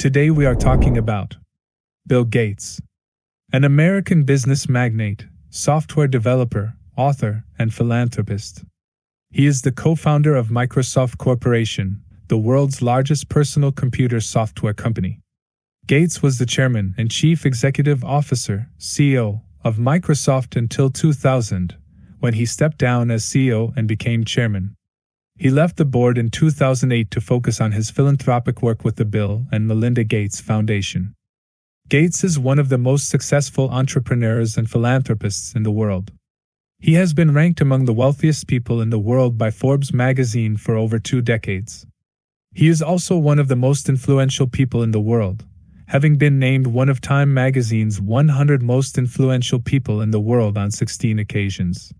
Today we are talking about Bill Gates, an American business magnate, software developer, author, and philanthropist. He is the co-founder of Microsoft Corporation, the world's largest personal computer software company. Gates was the chairman and chief executive officer, CEO, of Microsoft until 2000, when he stepped down as CEO and became chairman. He left the board in 2008 to focus on his philanthropic work with the Bill and Melinda Gates Foundation. Gates is one of the most successful entrepreneurs and philanthropists in the world. He has been ranked among the wealthiest people in the world by Forbes magazine for over 2 decades. He is also one of the most influential people in the world, having been named one of Time magazine's 100 most influential people in the world on 16 occasions.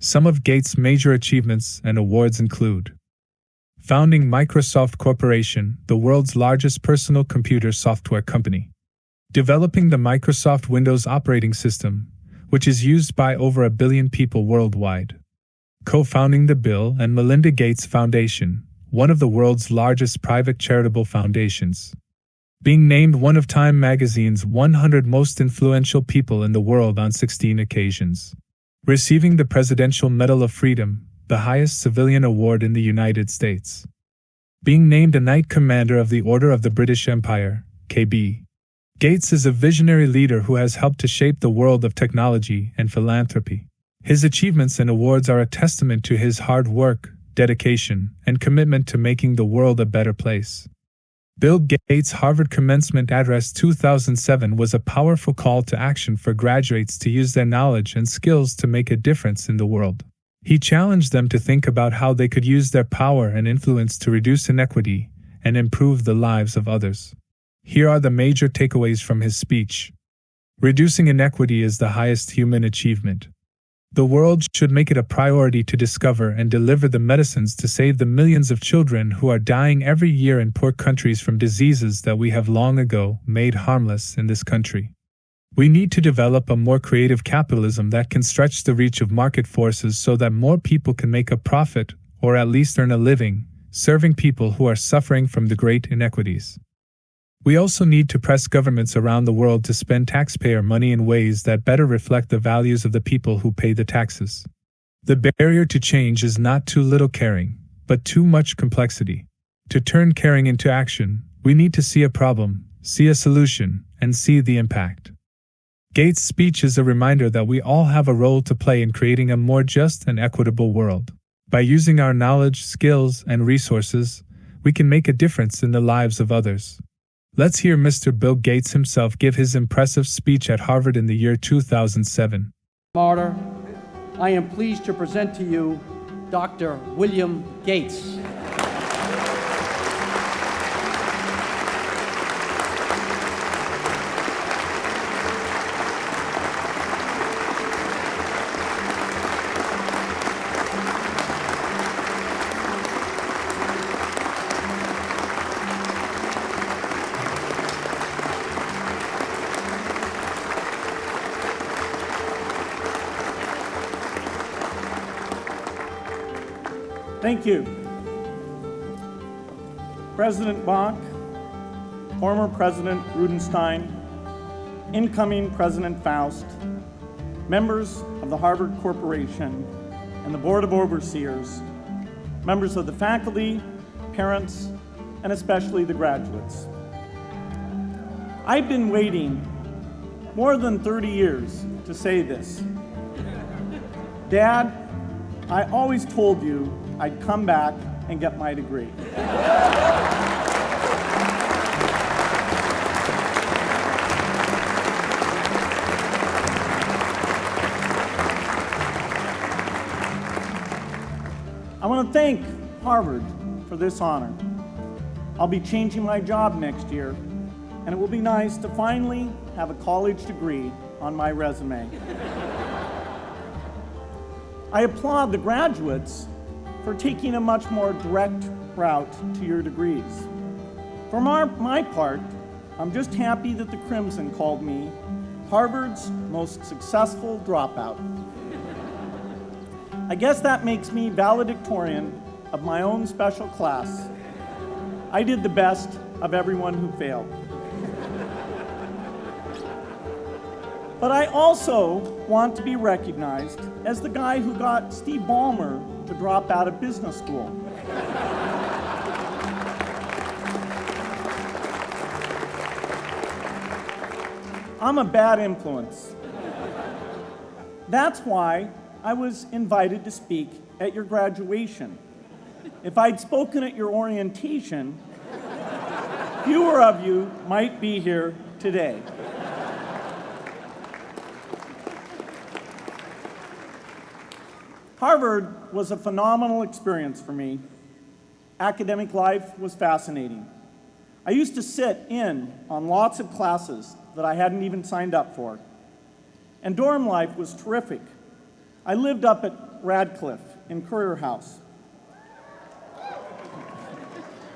Some of Gates' major achievements and awards include founding Microsoft Corporation, the world's largest personal computer software company, developing the Microsoft Windows operating system, which is used by over 1 billion people worldwide, co-founding the Bill and Melinda Gates Foundation, one of the world's largest private charitable foundations, being named one of Time magazine's 100 most influential people in the world on 16 occasions, receiving the Presidential Medal of Freedom, the highest civilian award in the United States, being named a Knight Commander of the Order of the British Empire, KB. Gates is a visionary leader who has helped to shape the world of technology and philanthropy. His achievements and awards are a testament to his hard work, dedication, and commitment to making the world a better place. Bill Gates' Harvard commencement address 2007 was a powerful call to action for graduates to use their knowledge and skills to make a difference in the world. He challenged them to think about how they could use their power and influence to reduce inequity and improve the lives of others. Here are the major takeaways from his speech. Reducing inequity is the highest human achievement. The world should make it a priority to discover and deliver the medicines to save the millions of children who are dying every year in poor countries from diseases that we have long ago made harmless in this country. We need to develop a more creative capitalism that can stretch the reach of market forces so that more people can make a profit, or at least earn a living, serving people who are suffering from the great inequities. We also need to press governments around the world to spend taxpayer money in ways that better reflect the values of the people who pay the taxes. The barrier to change is not too little caring, but too much complexity. To turn caring into action, we need to see a problem, see a solution, and see the impact. Gates' speech is a reminder that we all have a role to play in creating a more just and equitable world. By using our knowledge, skills, and resources, we can make a difference in the lives of others. Let's hear Mr. Bill Gates himself give his impressive speech at Harvard in the year 2007. Martyr, I am pleased to present to you Dr. William Gates. Thank you. President Bach, former President Rudenstein, incoming President Faust, members of the Harvard Corporation and the Board of Overseers, members of the faculty, parents, and especially the graduates. I've been waiting more than 30 years to say this. Dad, I always told you I'd come back and get my degree. I want to thank Harvard for this honor. I'll be changing my job next year, and it will be nice to finally have a college degree on my resume. I applaud the graduates for taking a much more direct route to your degrees. For my part, I'm just happy that the Crimson called me Harvard's most successful dropout. I guess that makes me valedictorian of my own special class. I did the best of everyone who failed. But I also want to be recognized as the guy who got Steve Ballmer to drop out of business school. I'm a bad influence. That's why I was invited to speak at your graduation. If I'd spoken at your orientation, fewer of you might be here today. Harvard was a phenomenal experience for me. Academic life was fascinating. I used to sit in on lots of classes that I hadn't even signed up for. And dorm life was terrific. I lived up at Radcliffe in Currier House.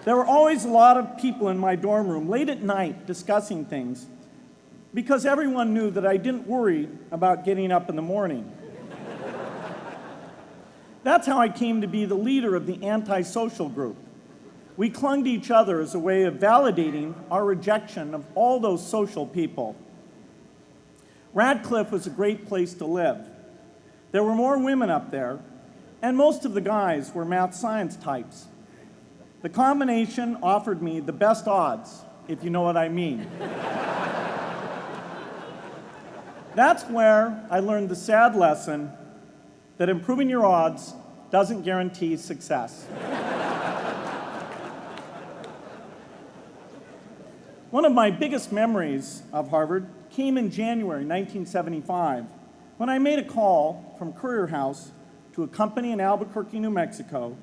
There were always a lot of people in my dorm room late at night discussing things because everyone knew that I didn't worry about getting up in the morning. That's how I came to be the leader of the antisocial group. We clung to each other as a way of validating our rejection of all those social people. Radcliffe was a great place to live. There were more women up there, and most of the guys were math science types. The combination offered me the best odds, if you know what I mean. That's where I learned the sad lesson that improving your odds doesn't guarantee success. One of my biggest memories of Harvard came in January 1975 when I made a call from Currier House to a company in Albuquerque, New Mexico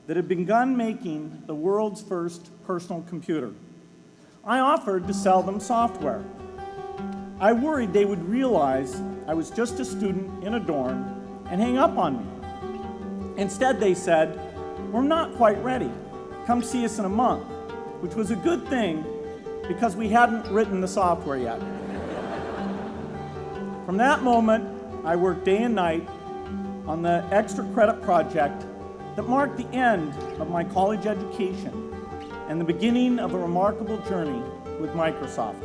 that had begun making the world's first personal computer. I offered to sell them software. I worried they would realize I was just a student in a dorm and hang up on me. Instead, they said, "We're not quite ready. Come see us in a month," which was a good thing because we hadn't written the software yet. From that moment, I worked day and night on the extra credit project that marked the end of my college education and the beginning of a remarkable journey with Microsoft.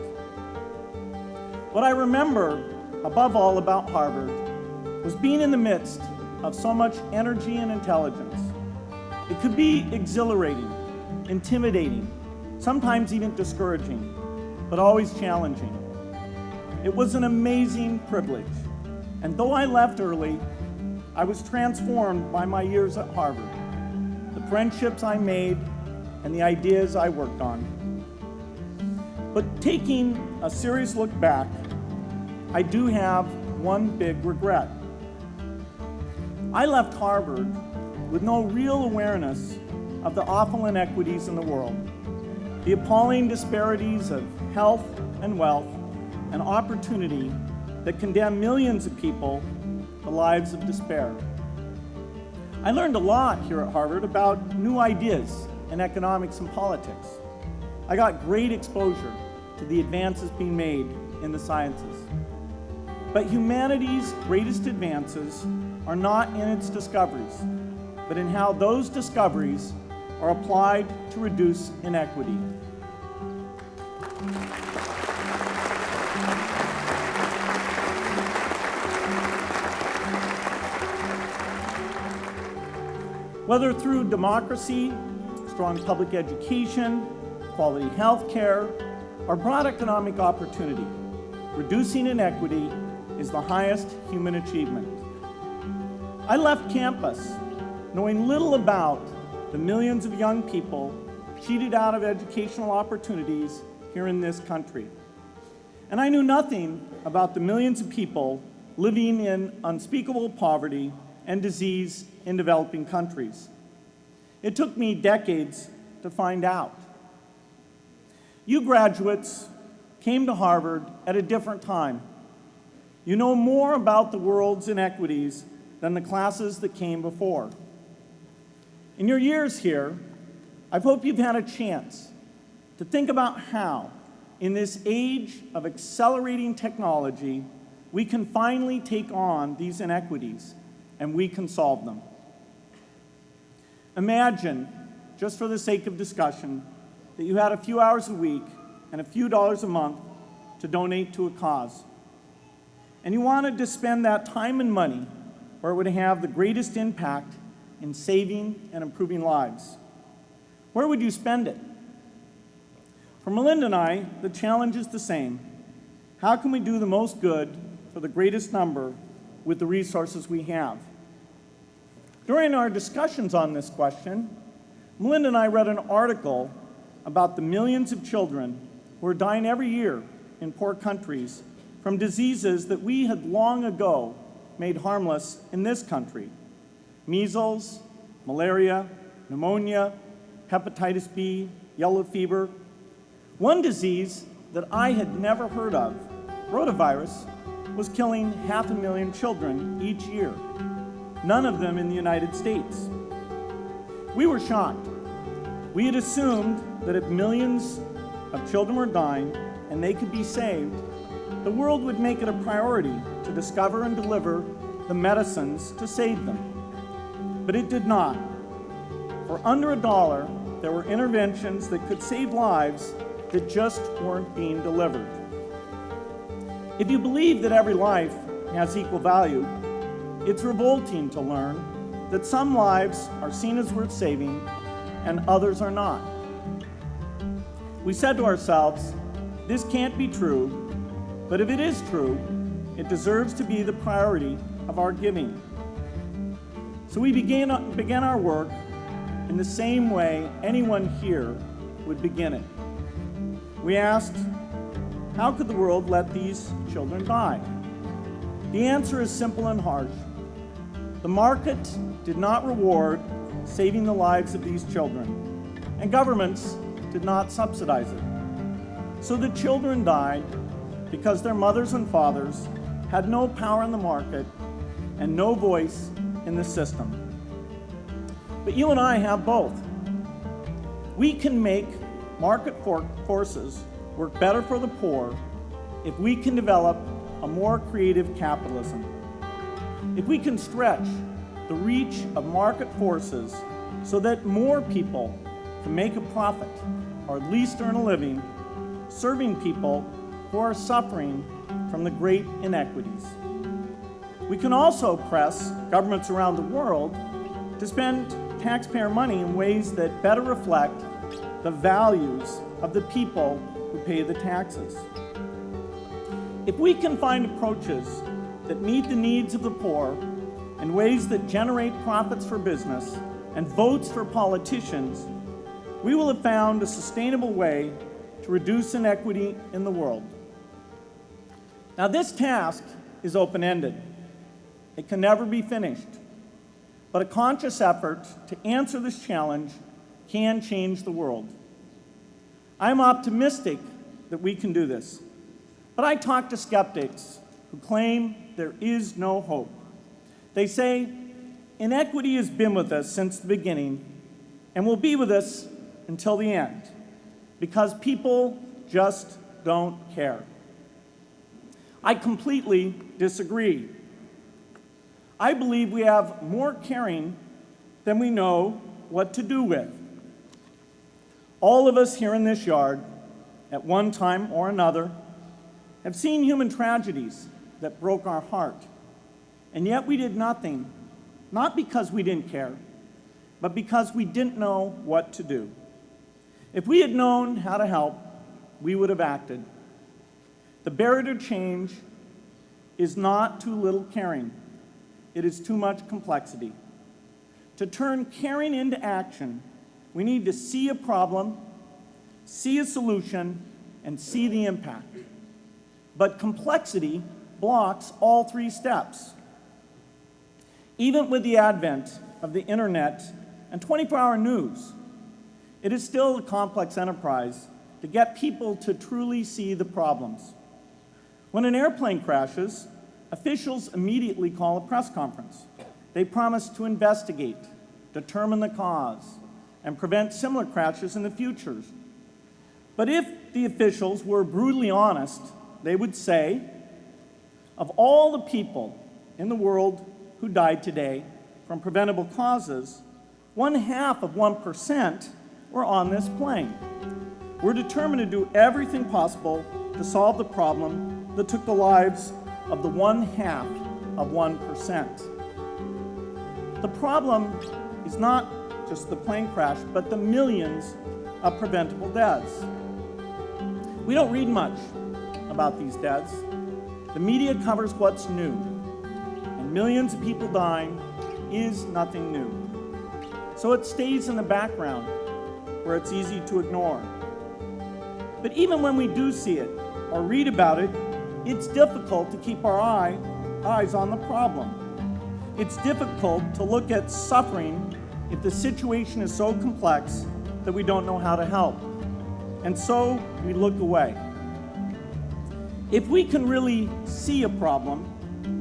What I remember above all about Harvard was being in the midst of so much energy and intelligence. It could be exhilarating, intimidating, sometimes even discouraging, but always challenging. It was an amazing privilege, and though I left early, I was transformed by my years at Harvard, the friendships I made, and the ideas I worked on. But taking a serious look back, I do have one big regret. I left Harvard with no real awareness of the awful inequities in the world, the appalling disparities of health and wealth and opportunity that condemn millions of people to lives of despair. I learned a lot here at Harvard about new ideas in economics and politics. I got great exposure to the advances being made in the sciences. But humanity's greatest advances are not in its discoveries, but in how those discoveries are applied to reduce inequity. Whether through democracy, strong public education, quality health care, or broad economic opportunity, reducing inequity is the highest human achievement. I left campus knowing little about the millions of young people cheated out of educational opportunities here in this country. And I knew nothing about the millions of people living in unspeakable poverty and disease in developing countries. It took me decades to find out. You graduates came to Harvard at a different time. You know more about the world's inequities than the classes that came before. In your years here, I hope you've had a chance to think about how, in this age of accelerating technology, we can finally take on these inequities and we can solve them. Imagine, just for the sake of discussion, that you had a few hours a week and a few dollars a month to donate to a cause. And you wanted to spend that time and money where it would have the greatest impact in saving and improving lives. Where would you spend it? For Melinda and I, the challenge is the same. How can we do the most good for the greatest number with the resources we have? During our discussions on this question, Melinda and I read an article about the millions of children who are dying every year in poor countries from diseases that we had long ago made harmless in this country: measles, malaria, pneumonia, hepatitis B, yellow fever. One disease that I had never heard of, rotavirus, was killing 500,000 children each year, none of them in the United States. We were shocked. We had assumed that if millions of children were dying and they could be saved, the world would make it a priority to discover and deliver the medicines to save them. But it did not. For under $1, there were interventions that could save lives that just weren't being delivered. If you believe that every life has equal value, it's revolting to learn that some lives are seen as worth saving and others are not. We said to ourselves, this can't be true, but if it is true, it deserves to be the priority of our giving. So we began our work in the same way anyone here would begin it. We asked, how could the world let these children die? The answer is simple and harsh. The market did not reward saving the lives of these children, and governments did not subsidize it. So the children died because their mothers and fathers had no power in the market and no voice in the system. But you and I have both. We can make market forces work better for the poor if we can develop a more creative capitalism. If we can stretch the reach of market forces so that more people can make a profit or at least earn a living serving people who are suffering from the great inequities. We can also press governments around the world to spend taxpayer money in ways that better reflect the values of the people who pay the taxes. If we can find approaches that meet the needs of the poor in ways that generate profits for business and votes for politicians, we will have found a sustainable way to reduce inequity in the world. Now, this task is open-ended. It can never be finished. But a conscious effort to answer this challenge can change the world. I'm optimistic that we can do this. But I talk to skeptics who claim there is no hope. They say, inequity has been with us since the beginning and will be with us until the end, because people just don't care. I completely disagree. I believe we have more caring than we know what to do with. All of us here in this yard, at one time or another, have seen human tragedies that broke our heart, and yet we did nothing, not because we didn't care, but because we didn't know what to do. If we had known how to help, we would have acted. The barrier to change is not too little caring. It is too much complexity. To turn caring into action, we need to see a problem, see a solution, and see the impact. But complexity blocks all three steps. Even with the advent of the internet and 24-hour news, it is still a complex enterprise to get people to truly see the problems. When an airplane crashes, officials immediately call a press conference. They promise to investigate, determine the cause, and prevent similar crashes in the future. But if the officials were brutally honest, they would say, of all the people in the world who died today from preventable causes, 0.5% were on this plane. we're determined to do everything possible to solve the problem that took the lives of the 1/2 of 1%. The problem is not just the plane crash, but the millions of preventable deaths. We don't read much about these deaths. The media covers what's new, and millions of people dying is nothing new. So it stays in the background where it's easy to ignore. But even when we do see it or read about it, it's difficult to keep our eyes on the problem. It's difficult to look at suffering if the situation is so complex that we don't know how to help. And so we look away. If we can really see a problem,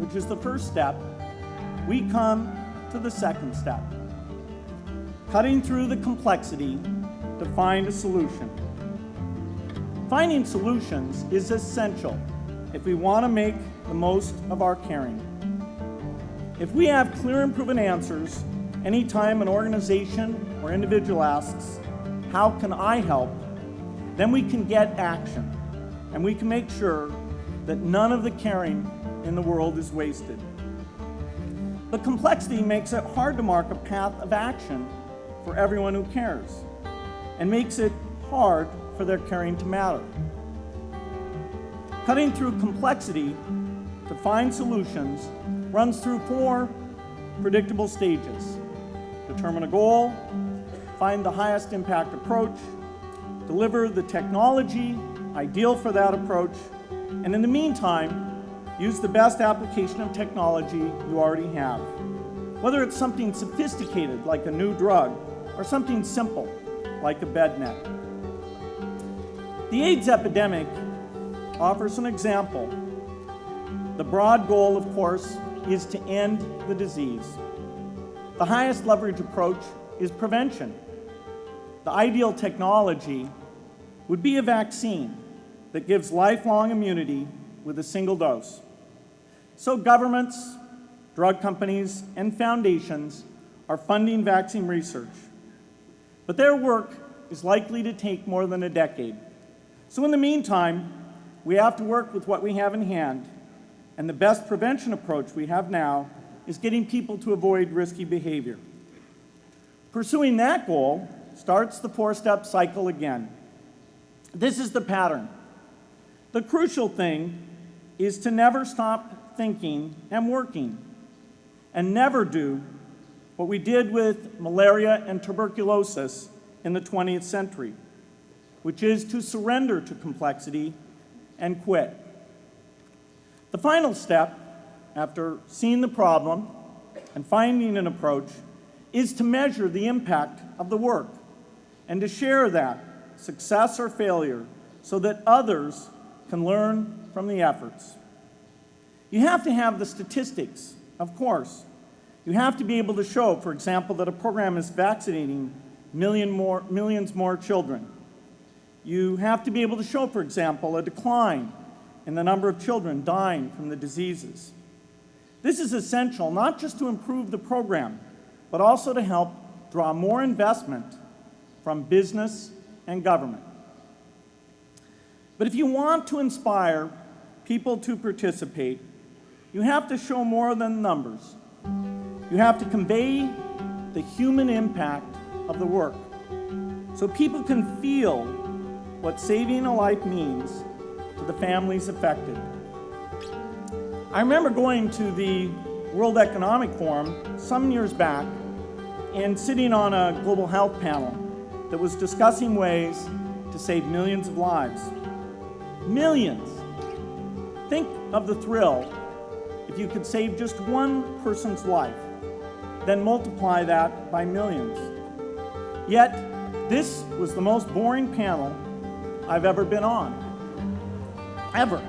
which is the first step, we come to the second step, cutting through the complexity to find a solution. Finding solutions is essential if we want to make the most of our caring. If we have clear and proven answers, anytime an organization or individual asks, "How can I help?" then we can get action, and we can make sure that none of the caring in the world is wasted. But complexity makes it hard to mark a path of action for everyone who cares, and makes it hard for their caring to matter. Cutting through complexity to find solutions runs through 4 predictable stages. Determine a goal, find the highest impact approach, deliver the technology ideal for that approach, and in the meantime, use the best application of technology you already have. Whether it's something sophisticated like a new drug or something simple like a bed net. The AIDS epidemic offers an example. The broad goal, of course, is to end the disease. The highest leverage approach is prevention. The ideal technology would be a vaccine that gives lifelong immunity with a single dose. So governments, drug companies, and foundations are funding vaccine research. But their work is likely to take more than a decade. So in the meantime, we have to work with what we have in hand, and the best prevention approach we have now is getting people to avoid risky behavior. Pursuing that goal starts the 4-step cycle again. This is the pattern. The crucial thing is to never stop thinking and working, and never do what we did with malaria and tuberculosis in the 20th century, which is to surrender to complexity and quit. The final step, after seeing the problem and finding an approach, is to measure the impact of the work and to share that, success or failure, so that others can learn from the efforts. You have to have the statistics, of course. You have to be able to show, for example, that a program is vaccinating millions more children. You have to be able to show, for example, a decline in the number of children dying from the diseases. This is essential not just to improve the program, but also to help draw more investment from business and government. But if you want to inspire people to participate, you have to show more than numbers. You have to convey the human impact of the work so people can feel what saving a life means to the families affected. I remember going to the World Economic Forum some years back and sitting on a global health panel that was discussing ways to save millions of lives. Millions! Think of the thrill if you could save just one person's life, then multiply that by millions. Yet, this was the most boring panel I've ever been on. Ever.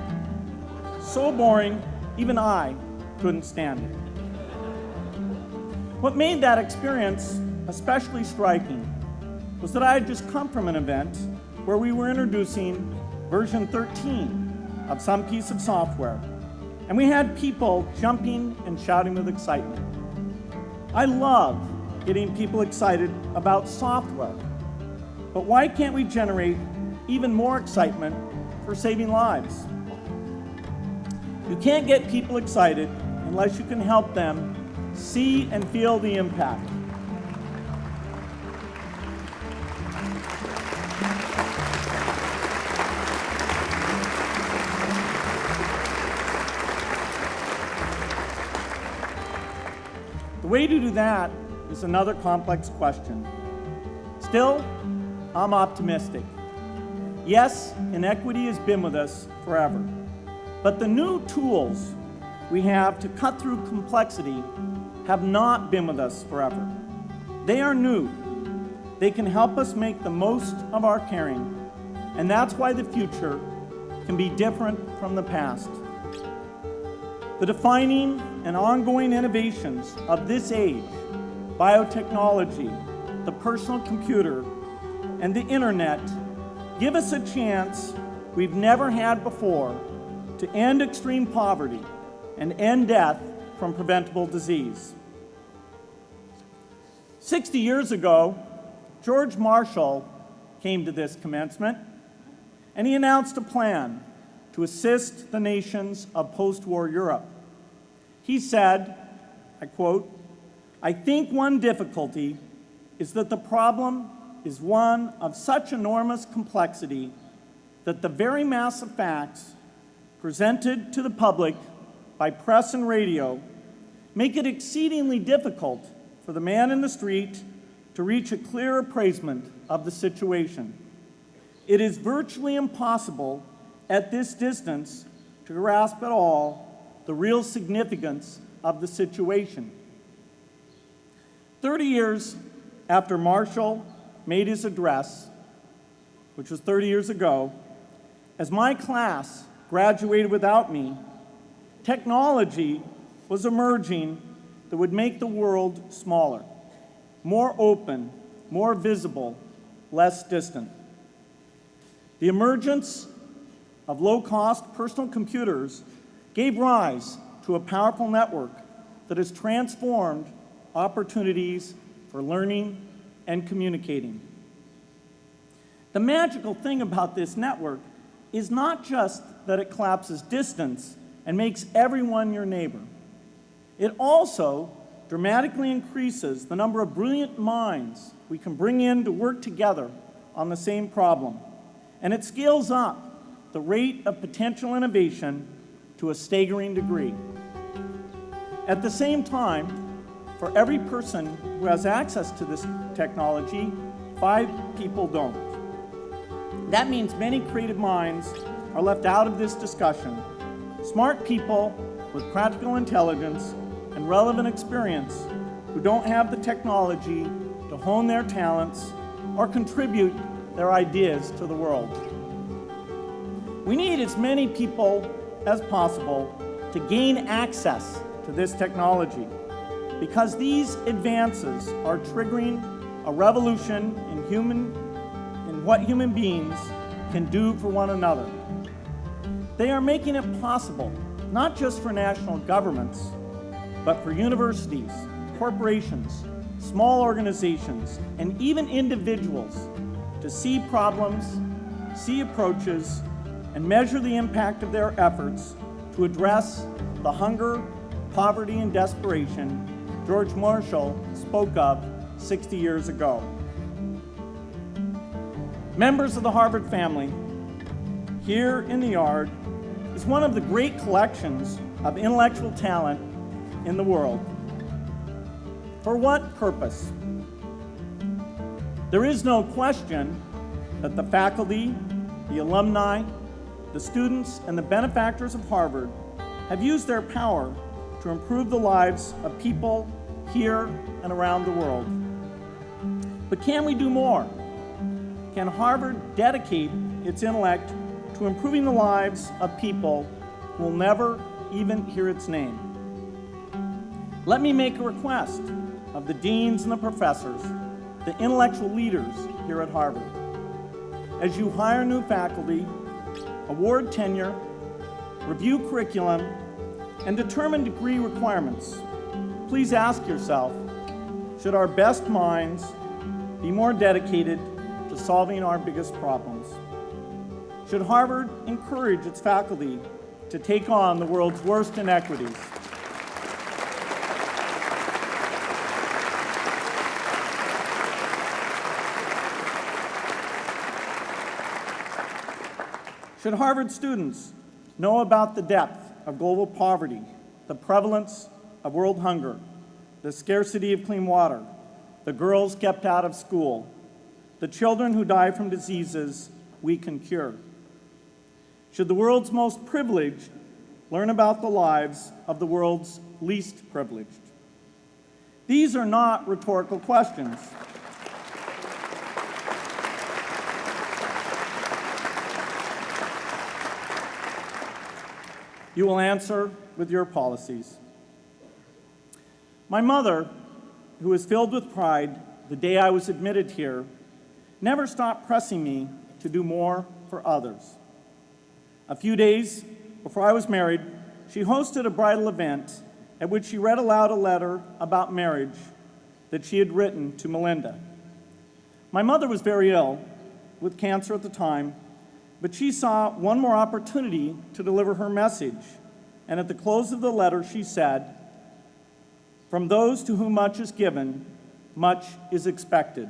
So boring, even I couldn't stand it. What made that experience especially striking was that I had just come from an event where we were introducing version 13 of some piece of software, and we had people jumping and shouting with excitement. I love getting people excited about software, but why can't we generate even more excitement for saving lives. You can't get people excited unless you can help them see and feel the impact. The way to do that is another complex question. Still, I'm optimistic. Yes, inequity has been with us forever, but the new tools we have to cut through complexity have not been with us forever. They are new. They can help us make the most of our caring, and that's why the future can be different from the past. The defining and ongoing innovations of this age, biotechnology, the personal computer, and the internet, give us a chance we've never had before to end extreme poverty and end death from preventable disease. 60 years ago, George Marshall came to this commencement, and he announced a plan to assist the nations of post-war Europe. He said, I quote, "I think one difficulty is that the problem is one of such enormous complexity that the very mass of facts presented to the public by press and radio make it exceedingly difficult for the man in the street to reach a clear appraisement of the situation. It is virtually impossible at this distance to grasp at all the real significance of the situation." 30 years after Marshall made his address, which was 30 years ago, as my class graduated without me, technology was emerging that would make the world smaller, more open, more visible, less distant. The emergence of low-cost personal computers gave rise to a powerful network that has transformed opportunities for learning and communicating. The magical thing about this network is not just that it collapses distance and makes everyone your neighbor. It also dramatically increases the number of brilliant minds we can bring in to work together on the same problem. And it scales up the rate of potential innovation to a staggering degree. At the same time, for every person who has access to this technology, 5 people don't. That means many creative minds are left out of this discussion. Smart people with practical intelligence and relevant experience who don't have the technology to hone their talents or contribute their ideas to the world. We need as many people as possible to gain access to this technology, because these advances are triggering a revolution in what human beings can do for one another. They are making it possible, not just for national governments, but for universities, corporations, small organizations, and even individuals to see problems, see approaches, and measure the impact of their efforts to address the hunger, poverty, and desperation George Marshall spoke of 60 years ago. Members of the Harvard family, here in the yard is one of the great collections of intellectual talent in the world. For what purpose? There is no question that the faculty, the alumni, the students, and the benefactors of Harvard have used their power to improve the lives of people here and around the world. But can we do more? Can Harvard dedicate its intellect to improving the lives of people who will never even hear its name? Let me make a request of the deans and the professors, the intellectual leaders here at Harvard. As you hire new faculty, award tenure, review curriculum, and determine degree requirements, please ask yourself, should our best minds be more dedicated to solving our biggest problems? Should Harvard encourage its faculty to take on the world's worst inequities? Should Harvard students know about the depth of global poverty, the prevalence of world hunger, the scarcity of clean water, the girls kept out of school, the children who die from diseases we can cure? Should the world's most privileged learn about the lives of the world's least privileged? These are not rhetorical questions. You will answer with your policies. My mother, who was filled with pride the day I was admitted here, never stopped pressing me to do more for others. A few days before I was married, she hosted a bridal event at which she read aloud a letter about marriage that she had written to Melinda. My mother was very ill, with cancer at the time, but she saw one more opportunity to deliver her message, and at the close of the letter she said, "From those to whom much is given, much is expected."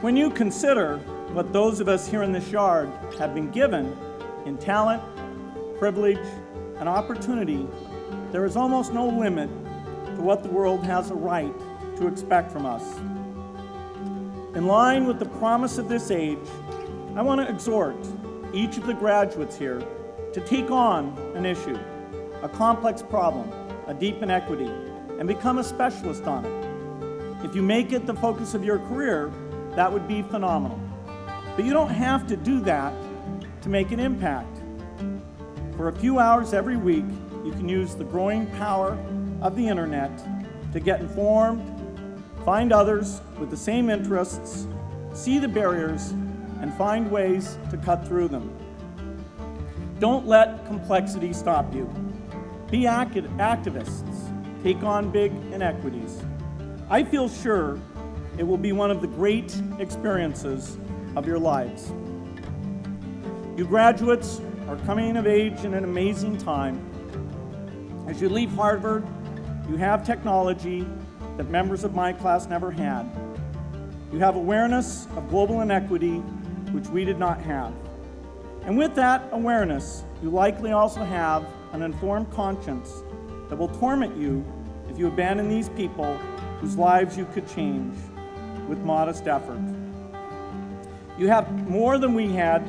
When you consider what those of us here in this yard have been given in talent, privilege, and opportunity, there is almost no limit to what the world has a right to expect from us. In line with the promise of this age, I want to exhort each of the graduates here to take on an issue, a complex problem, a deep inequity, and become a specialist on it. If you make it the focus of your career, that would be phenomenal. But you don't have to do that to make an impact. For a few hours every week, you can use the growing power of the internet to get informed, find others with the same interests, see the barriers, and find ways to cut through them. Don't let complexity stop you. Be activists. Take on big inequities. I feel sure it will be one of the great experiences of your lives. You graduates are coming of age in an amazing time. As you leave Harvard, you have technology that members of my class never had. You have awareness of global inequity, which we did not have. And with that awareness, you likely also have an informed conscience that will torment you if you abandon these people whose lives you could change with modest effort. You have more than we had.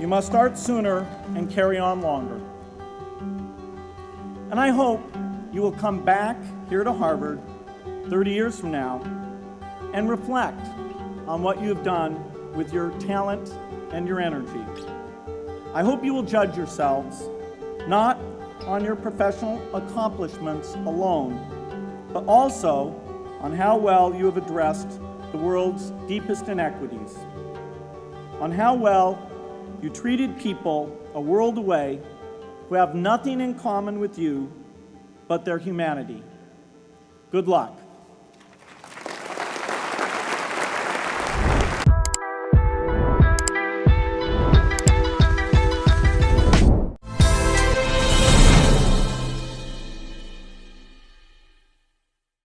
You must start sooner and carry on longer. And I hope you will come back here to Harvard 30 years from now and reflect on what you have done with your talent and your energy. I hope you will judge yourselves not on your professional accomplishments alone, but also on how well you have addressed the world's deepest inequities, on how well you treated people a world away who have nothing in common with you but their humanity. Good luck.